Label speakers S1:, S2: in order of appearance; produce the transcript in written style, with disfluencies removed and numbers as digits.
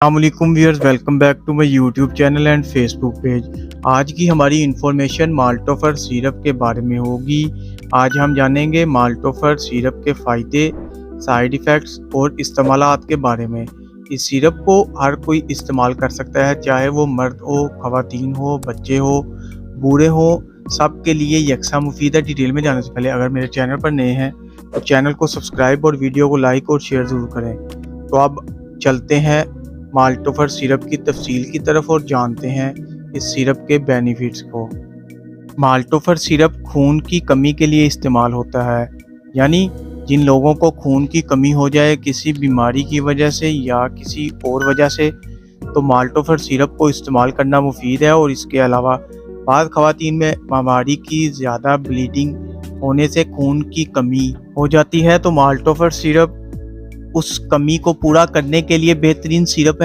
S1: السلام علیکم viewers, welcome back to my YouTube channel and Facebook page. آج کی ہماری انفارمیشن مالٹوفر سیرپ کے بارے میں ہوگی۔ آج ہم جانیں گے مالٹوفر سیرپ کے فائدے، سائیڈ ایفیکٹس اور استعمالات کے بارے میں۔ اس سیرپ کو ہر کوئی استعمال کر سکتا ہے، چاہے وہ مرد ہو، خواتین ہو، بچے ہو، بوڑھے ہو، سب کے لیے یکساں مفید ہے۔ ڈیٹیل میں جانے سے پہلے اگر میرے چینل پر نئے ہیں تو چینل کو سبسکرائب اور ویڈیو کو لائک اور شیئر ضرور کریں۔ تو اب چلتے ہیں مالٹوفر سیرپ کی تفصیل کی طرف اور جانتے ہیں اس سیرپ کے بینیفٹس کو۔ مالٹوفر سیرپ خون کی کمی کے لیے استعمال ہوتا ہے، یعنی جن لوگوں کو خون کی کمی ہو جائے کسی بیماری کی وجہ سے یا کسی اور وجہ سے، تو مالٹوفر سیرپ کو استعمال کرنا مفید ہے۔ اور اس کے علاوہ بعض خواتین میں بیماری کی زیادہ بلیڈنگ ہونے سے خون کی کمی ہو جاتی ہے، تو مالٹوفر سیرپ اس کمی کو پورا کرنے کے لیے بہترین سیرپ ہے۔